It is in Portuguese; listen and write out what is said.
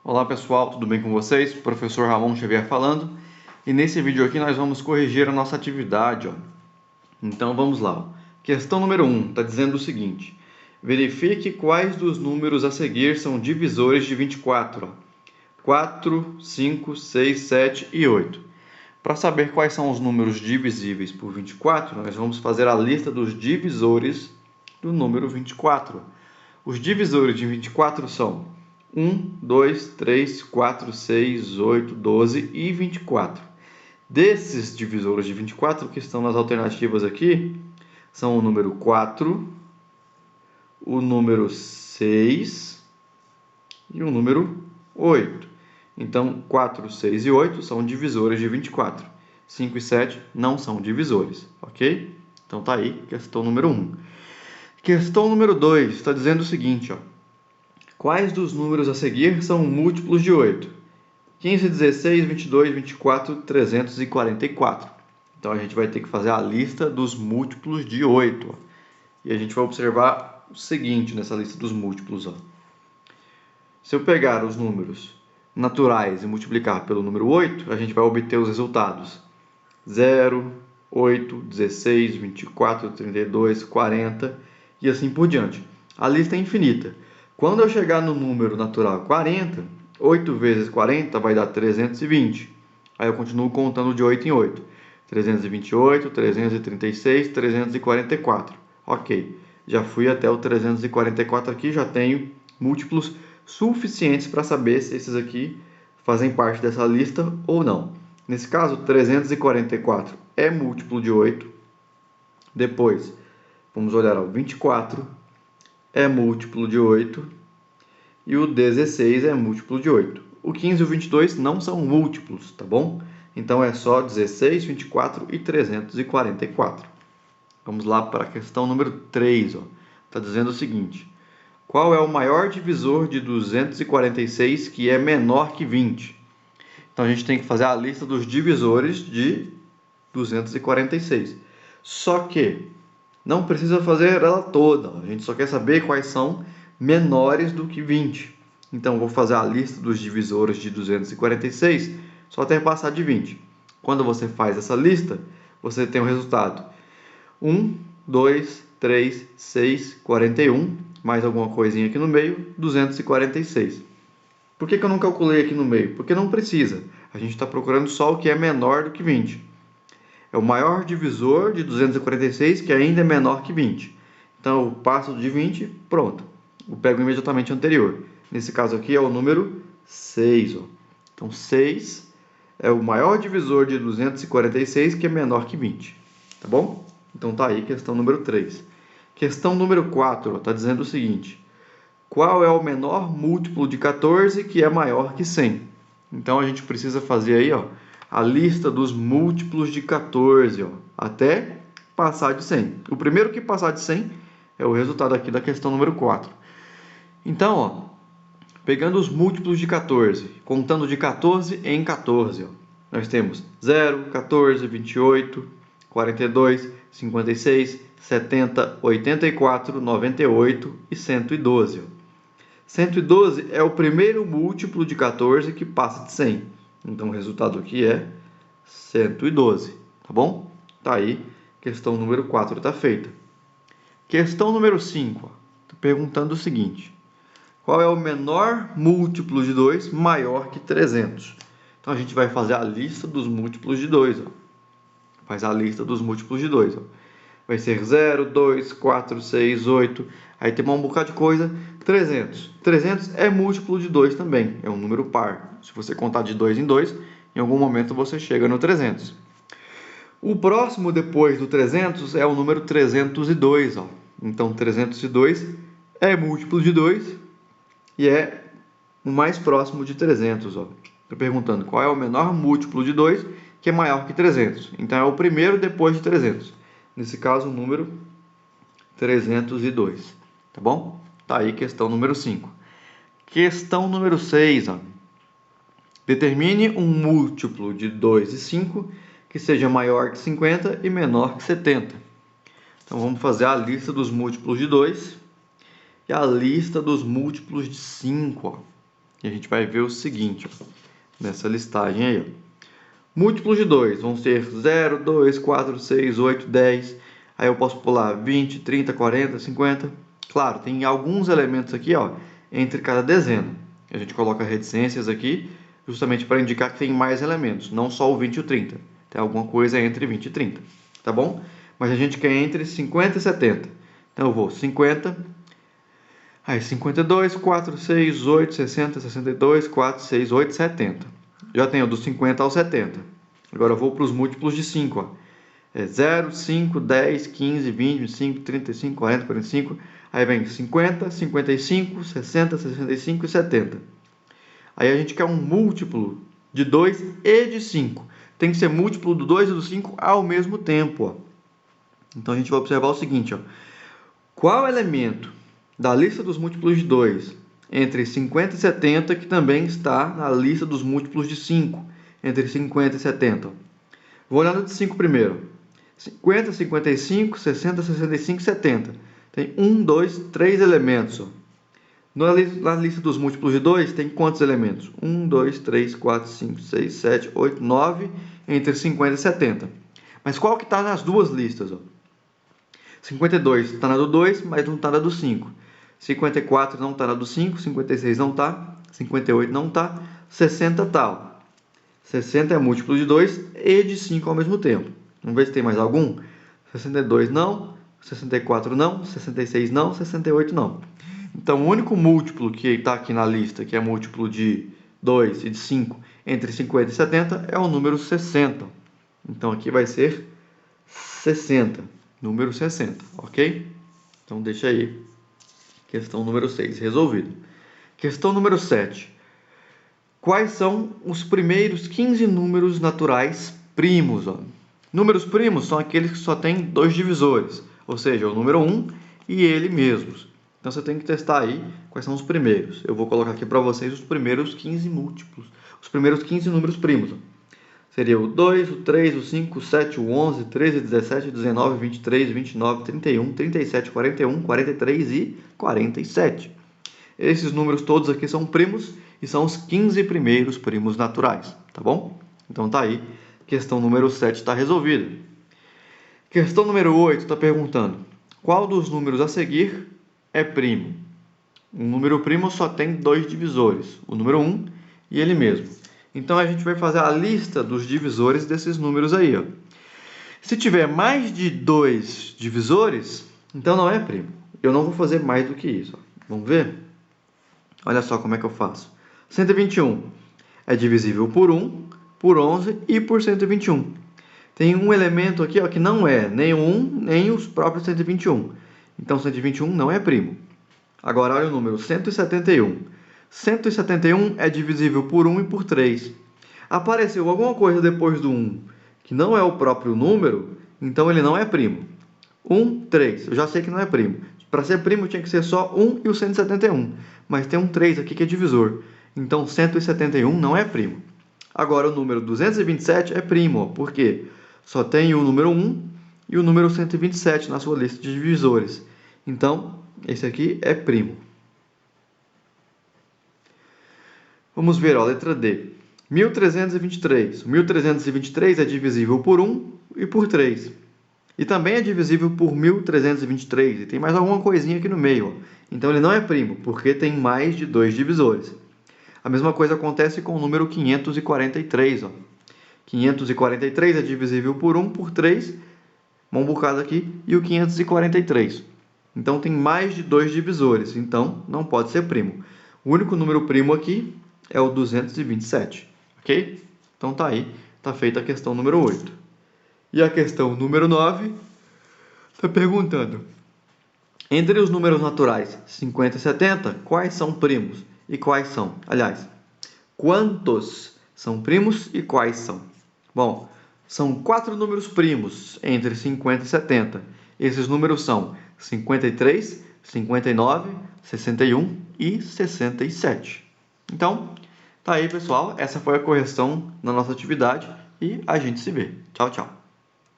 Olá pessoal, tudo bem com vocês? Professor Ramon Xavier falando. E nesse vídeo aqui nós vamos corrigir a nossa atividade. Então vamos lá. Questão número 1 está dizendo o seguinte. Verifique quais dos números a seguir são divisores de 24. 4, 5, 6, 7 e 8. Para saber quais são os números divisíveis por 24, nós vamos fazer a lista dos divisores do número 24. Os divisores de 24 são 1, 2, 3, 4, 6, 8, 12 e 24. Desses divisores de 24 que estão nas alternativas aqui, são o número 4, o número 6 e o número 8. Então, 4, 6 e 8 são divisores de 24. 5 e 7 não são divisores, ok? Então tá aí, questão número 1. Questão número 2 está dizendo o seguinte, quais dos números a seguir são múltiplos de 8? 15, 16, 22, 24, 344. Então a gente vai ter que fazer a lista dos múltiplos de 8. E a gente vai observar o seguinte nessa lista dos múltiplos. Se eu pegar os números naturais e multiplicar pelo número 8, a gente vai obter os resultados 0, 8, 16, 24, 32, 40 e assim por diante. A lista é infinita. Quando eu chegar no número natural 40, 8 vezes 40 vai dar 320. Aí eu continuo contando de 8 em 8. 328, 336, 344. Ok, já fui até o 344 aqui, já tenho múltiplos suficientes para saber se esses aqui fazem parte dessa lista ou não. Nesse caso, 344 é múltiplo de 8. Depois, vamos olhar o 24 é múltiplo de 8 e o 16 é múltiplo de 8. O 15 e o 22 não são múltiplos, tá bom? Então é só 16, 24 e 344. Vamos lá para a questão número 3. Está dizendo o seguinte. Qual é o maior divisor de 246 que é menor que 20? Então a gente tem que fazer a lista dos divisores de 246. Só que não precisa fazer ela toda. A gente só quer saber quais são menores do que 20. Então vou fazer a lista dos divisores de 246 só até passar de 20. Quando você faz essa lista, você tem o resultado 1, 2, 3, 6, 41, mais alguma coisinha aqui no meio, 246. Por que eu não calculei aqui no meio? Porque não precisa. A gente está procurando só o que é menor do que 20. É o maior divisor de 246 que ainda é menor que 20. Então eu passo de 20, pronto. Eu pego imediatamente o anterior. Nesse caso aqui é o número 6. Então 6 é o maior divisor de 246 que é menor que 20. Tá bom? Então tá aí questão número 3. Questão número 4 está dizendo o seguinte. Qual é o menor múltiplo de 14 que é maior que 100? Então a gente precisa fazer aí a lista dos múltiplos de 14 até passar de 100. O primeiro que passar de 100 é o resultado aqui da questão número 4. Então, pegando os múltiplos de 14, contando de 14 em 14, nós temos 0, 14, 28, 42, 56, 70, 84, 98 e 112. 112 é o primeiro múltiplo de 14 que passa de 100. Então, o resultado aqui é 112, tá bom? Tá aí, questão número 4 está feita. Questão número 5, estou perguntando o seguinte. Qual é o menor múltiplo de 2 maior que 300? Então, a gente vai fazer a lista dos múltiplos de 2. Faz a lista dos múltiplos de 2. Vai ser 0, 2, 4, 6, 8. Aí tem um bocado de coisa. 300. 300 é múltiplo de 2 também. É um número par. Se você contar de 2 em 2, em algum momento você chega no 300. O próximo depois do 300 é o número 302. Então, 302 é múltiplo de 2 e é o mais próximo de 300. Estou perguntando qual é o menor múltiplo de 2 que é maior que 300. Então, é o primeiro depois de 300. Nesse caso, o número 302. Tá bom? Tá aí questão número 5. Questão número 6. Determine um múltiplo de 2 e 5 que seja maior que 50 e menor que 70. Então, vamos fazer a lista dos múltiplos de 2 e a lista dos múltiplos de 5. E a gente vai ver o seguinte, ó, nessa listagem aí, ó. Múltiplos de 2 vão ser 0, 2, 4, 6, 8, 10. Aí eu posso pular 20, 30, 40, 50. Claro, tem alguns elementos aqui, ó, entre cada dezena. A gente coloca reticências aqui, justamente para indicar que tem mais elementos, não só o 20 e o 30. Tem alguma coisa entre 20 e 30, tá bom? Mas a gente quer entre 50 e 70. Então eu vou 50, aí 52, 4, 6, 8, 60, 62, 4, 6, 8, 70. Já tenho do 50 ao 70. Agora eu vou para os múltiplos de 5, ó. É 0, 5, 10, 15, 20, 25, 35, 40, 45. Aí vem 50, 55, 60, 65 e 70. Aí a gente quer um múltiplo de 2 e de 5. Tem que ser múltiplo do 2 e do 5 ao mesmo tempo, ó. Então a gente vai observar o seguinte, ó. Qual elemento da lista dos múltiplos de 2 entre 50 e 70 que também está na lista dos múltiplos de 5 entre 50 e 70? Vou olhar no de 5 primeiro. 50, 55, 60, 65 e 70. Tem 1, 2, 3 elementos, ó. Na lista dos múltiplos de 2, tem quantos elementos? 1, 2, 3, 4, 5, 6, 7, 8, 9, entre 50 e 70. Mas qual que está nas duas listas? Ó? 52 está na do 2, mas não está na do 5. 54 não está na do 5, 56 não está, 58 não está, 60 está. 60 é múltiplo de 2 e de 5 ao mesmo tempo. Vamos ver se tem mais algum? 62 não, 64 não, 66 não, 68 não. Então, o único múltiplo que está aqui na lista, que é múltiplo de 2 e de 5 entre 50 e 70, é o número 60. Então, aqui vai ser 60, número 60, ok? Então, deixa aí, questão número 6, resolvido. Questão número 7. Quais são os primeiros 15 números naturais primos? Ó? Números primos são aqueles que só têm dois divisores, ou seja, o número 1 e ele mesmos. Então você tem que testar aí quais são os primeiros. Eu vou colocar aqui para vocês os primeiros 15 múltiplos, os primeiros 15 números primos. Ó. Seria o 2, o 3, o 5, o 7, o 11, 13, 17, 19, 23, 29, 31, 37, 41, 43 e 47. Esses números todos aqui são primos e são os 15 primeiros primos naturais, tá bom? Então tá aí, questão número 7 está resolvida. Questão número 8 está perguntando, qual dos números a seguir é primo? Um número primo só tem dois divisores, o número 1 e ele mesmo. Então a gente vai fazer a lista dos divisores desses números aí, ó. Se tiver mais de dois divisores, então não é primo. Eu não vou fazer mais do que isso, ó. Vamos ver? Olha só como é que eu faço. 121 é divisível por 1, por 11 e por 121. Tem um elemento aqui, ó, que não é nem o 1, nem os próprios 121. Então, 121 não é primo. Agora, olha o número 171. 171 é divisível por 1 e por 3. Apareceu alguma coisa depois do 1 que não é o próprio número, então ele não é primo. 1, 3. Eu já sei que não é primo. Para ser primo tinha que ser só 1 e o 171. Mas tem um 3 aqui que é divisor. Então 171 não é primo. Agora o número 227 é primo. Ó, por quê? Só tem o número 1 e o número 127 na sua lista de divisores. Então esse aqui é primo. Vamos ver, ó, letra D. 1323. O 1323 é divisível por 1 e por 3. E também é divisível por 1323. E tem mais alguma coisinha aqui no meio. Ó. Então ele não é primo, porque tem mais de dois divisores. A mesma coisa acontece com o número 543. Ó. 543 é divisível por 1, por 3. Um bocado aqui. E o 543. Então tem mais de dois divisores. Então não pode ser primo. O único número primo aqui é o 227. Ok? Então tá aí. Tá feita a questão número 8. E a questão número 9 está perguntando: entre os números naturais 50 e 70, quais são primos e quais são? Aliás, quantos são primos e quais são? Bom, são 4 números primos entre 50 e 70. Esses números são 53, 59, 61 e 67. Então, tá aí, pessoal. Essa foi a correção na nossa atividade e a gente se vê. Tchau, tchau.